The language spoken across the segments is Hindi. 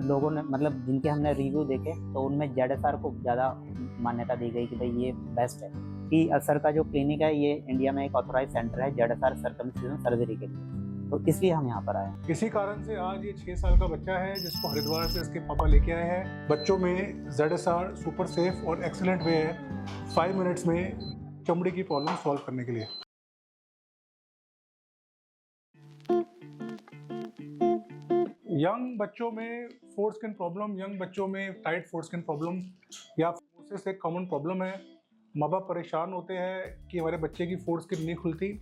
लोगों ने मतलब जिनके हमने रिव्यू देखे तो उनमें ZSR को ज़्यादा मान्यता दी गई कि भाई ये बेस्ट है। कि सर का जो क्लिनिक है ये इंडिया में एक ऑथोराइज सेंटर है ZSR सर्कमसिजन सर्जरी के लिए, तो इसलिए हम यहाँ पर आए। इसी कारण से आज ये 6 साल का बच्चा है जिसको हरिद्वार से इसके पापा लेके आए हैं। बच्चों में ZSR सुपर सेफ और एक्सीलेंट वे है 5 मिनट्स में चमड़ी की प्रॉब्लम सॉल्व करने के लिए। यंग बच्चों में फोर स्किन प्रॉब्लम, यंग बच्चों में टाइट फोर स्किन प्रॉब्लम या फोर्सेस एक कॉमन प्रॉब्लम है। माँ बाप परेशान होते हैं कि हमारे बच्चे की फोर स्किन नहीं खुलती।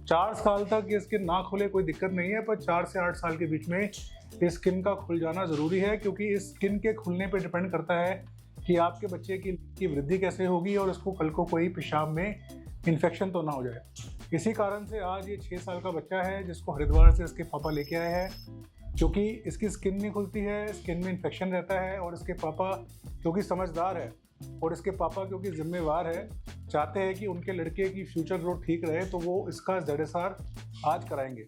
चार साल तक ये स्किन ना खुले कोई दिक्कत नहीं है, पर 4 से 8 साल के बीच में इस स्किन का खुल जाना ज़रूरी है, क्योंकि इस स्किन के खुलने पर डिपेंड करता है कि आपके बच्चे की वृद्धि कैसे होगी और उसको कल को कोई पेशाब में इन्फेक्शन तो ना हो जाए। इसी कारण से आज ये 6 साल का बच्चा है जिसको हरिद्वार से इसके पापा लेके आए हैं, क्योंकि इसकी स्किन नहीं खुलती है, स्किन में इन्फेक्शन रहता है। और इसके पापा क्योंकि समझदार है और इसके पापा क्योंकि जिम्मेवार है, चाहते हैं कि उनके लड़के की फ्यूचर ग्रोथ ठीक रहे, तो वो इसका ZSR आज कराएंगे।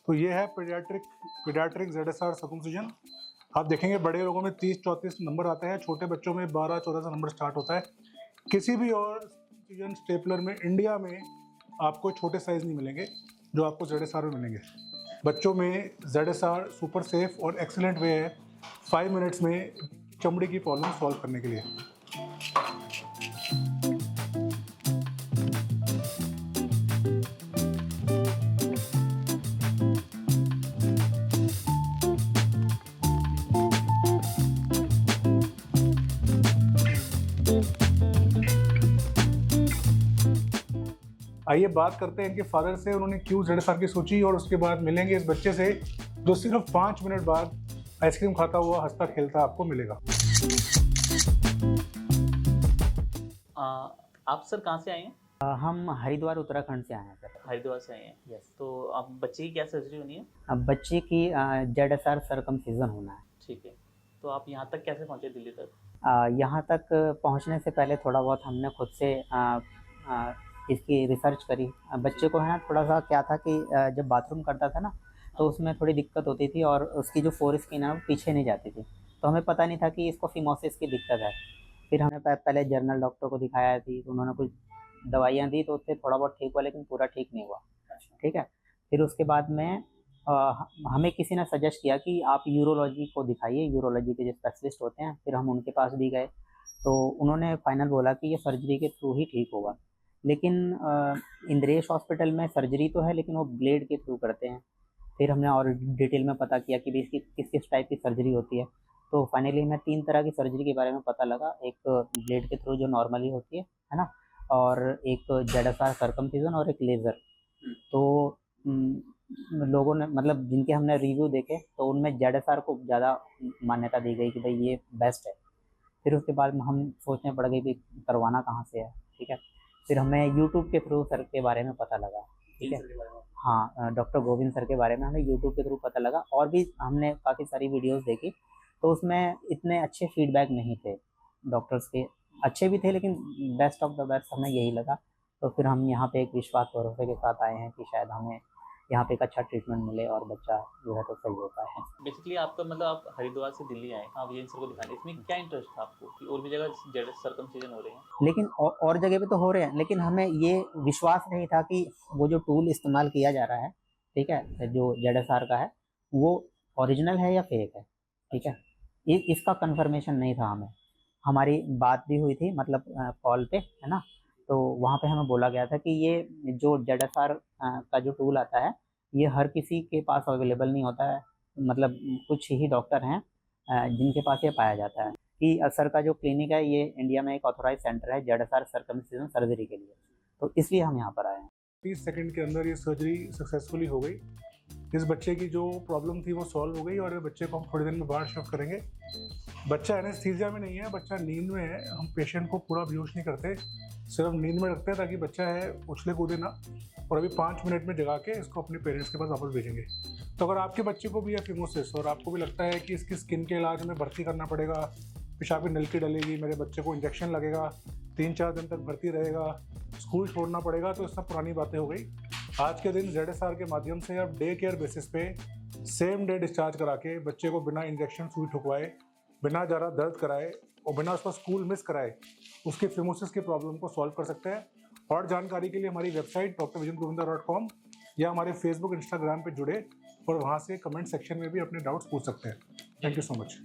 तो ये है पीडियाट्रिक ZSR सर्कमसिजन। आप देखेंगे बड़े लोगों में 30-34 नंबर आते हैं, छोटे बच्चों में 12-14 से नंबर स्टार्ट होता है। किसी भी और सर्कमसिजन स्टेपलर में इंडिया में आपको छोटे साइज नहीं मिलेंगे जो आपको ZSR में मिलेंगे। बच्चों में ZSR सुपर सेफ और एक्सीलेंट वे है 5 मिनट्स में चमड़ी की प्रॉब्लम सॉल्व करने के लिए। आइए बात करते हैं इनके फादर से, उन्होंने क्यों ZSR की सोची, और उसके बाद मिलेंगे इस बच्चे से जो सिर्फ 5 मिनट बाद आइसक्रीम खाता हुआ हंसता खेलता आपको मिलेगा। आप सर कहाँ से आए हैं? हम हरिद्वार उत्तराखंड से आए हैं सर। हरिद्वार से आए हैं। यस। तो आप बच्चे की क्या सर्जरी होनी है? अब बच्चे की ZSR सर्कमसिजन होना है। ठीक है। तो आप यहाँ तक कैसे पहुँचे, दिल्ली तक? यहाँ तक पहुँचने से पहले थोड़ा बहुत हमने खुद से इसकी रिसर्च करी। बच्चे को है ना थोड़ा सा क्या था कि जब बाथरूम करता था ना तो उसमें थोड़ी दिक्कत होती थी और उसकी जो फोर स्किन है वो पीछे नहीं जाती थी, तो हमें पता नहीं था कि इसको फिमोसिस की दिक्कत है। फिर हमने पहले जनरल डॉक्टर को दिखाया थी, तो उन्होंने कुछ दवाइयाँ दी तो उससे थोड़ा बहुत ठीक हुआ, लेकिन पूरा ठीक नहीं हुआ। ठीक है। फिर उसके बाद में हमें किसी ने सजेस्ट किया कि आप यूरोलॉजी को दिखाइए, यूरोलॉजी के जो स्पेशलिस्ट होते हैं। फिर हम उनके पास भी गए तो उन्होंने फाइनल बोला कि ये सर्जरी के थ्रू ही ठीक होगा। लेकिन इंद्रेश हॉस्पिटल में सर्जरी तो है लेकिन वो ब्लेड के थ्रू करते हैं। फिर हमने और डिटेल में पता किया कि इसकी किस किस टाइप की सर्जरी होती है, तो फाइनली हमें 3 तरह की सर्जरी के बारे में पता लगा। एक ब्लेड के थ्रू जो नॉर्मली होती है ना, और एक ZSR सर्कमसिजन और एक लेज़र। तो लोगों ने मतलब जिनके हमने रिव्यू देखे तो उनमें ZSR को ज़्यादा मान्यता दी गई कि भाई ये बेस्ट है। फिर उसके बाद हम सोचने पड़ गए कि करवाना कहाँ से है। ठीक है। फिर हमें यूट्यूब के थ्रू सर के बारे में पता लगा। ठीक है। हाँ, डॉक्टर गोविंद सर के बारे में हमें यूट्यूब के थ्रू पता लगा, और भी हमने काफ़ी सारी वीडियोस देखी तो उसमें इतने अच्छे फीडबैक नहीं थे डॉक्टर्स के। अच्छे भी थे लेकिन बेस्ट ऑफ द बेस्ट हमें यही लगा। तो फिर हम यहाँ पे एक विश्वास भरोसे के साथ आए हैं कि शायद हमें यहाँ पे एक अच्छा ट्रीटमेंट मिले और बच्चा जो है तो सही होता है। बेसिकली आपका मतलब आप हरिद्वार से दिल्ली आए, आप ये सर को दिखाने, इसमें क्या इंटरेस्ट था आपको कि और भी जगह सर्कमसिजन हो रहे हैं? लेकिन और जगह पे तो हो रहे हैं, लेकिन हमें ये विश्वास नहीं था कि वो जो टूल इस्तेमाल किया जा रहा है, ठीक है, जो ZSR का है, वो ओरिजिनल है या फेक है। ठीक है। इसका कंफर्मेशन नहीं था हमें। हमारी बात भी हुई थी मतलब कॉल पे, है ना, तो वहाँ पे हमें बोला गया था कि ये जो ZSR का जो टूल आता है ये हर किसी के पास अवेलेबल नहीं होता है, मतलब कुछ ही डॉक्टर हैं जिनके पास ये पाया जाता है। कि सर का जो क्लिनिक है ये इंडिया में एक ऑथोराइज सेंटर है ZSR सर्कमसिजन सर्जरी के लिए, तो इसलिए हम यहाँ पर आए हैं। 30 सेकंड के अंदर ये सर्जरी सक्सेसफुली हो गई। इस बच्चे की जो प्रॉब्लम थी वो सॉल्व हो गई और ये बच्चे को हम थोड़ी देर में बाहर शिफ्ट करेंगे। बच्चा एनेस्थीसिया में नहीं है, बच्चा नींद में है। हम पेशेंट को पूरा बेहोश नहीं करते, सिर्फ नींद में रखते हैं ताकि बच्चा है उछले कूदे ना। और अभी 5 मिनट में जगा के इसको अपने पेरेंट्स के पास वापस भेजेंगे। तो अगर आपके बच्चे को भी है फिमोसिस और आपको भी लगता है कि इसकी स्किन के इलाज में भर्ती करना पड़ेगा, पेशाब की नलकी डलेगी, मेरे बच्चे को इंजेक्शन लगेगा, 3-4 दिन तक भर्ती रहेगा, स्कूल छोड़ना पड़ेगा, तो सब पुरानी बातें हो गई। आज के दिन ZSR के माध्यम से आप डे केयर बेसिस पे सेम डे डिस्चार्ज करा के बच्चे को बिना इंजेक्शन सुई ठुकवाए, बिना ज़्यादा दर्द कराए और बिना उसका स्कूल मिस कराए उसकी फिमोसिस की प्रॉब्लम को सॉल्व कर सकते हैं। और जानकारी के लिए हमारी वेबसाइट drvijengovinda.com या हमारे फेसबुक इंस्टाग्राम पे जुड़े और वहाँ से कमेंट सेक्शन में भी अपने डाउट्स पूछ सकते हैं। Thank you so much.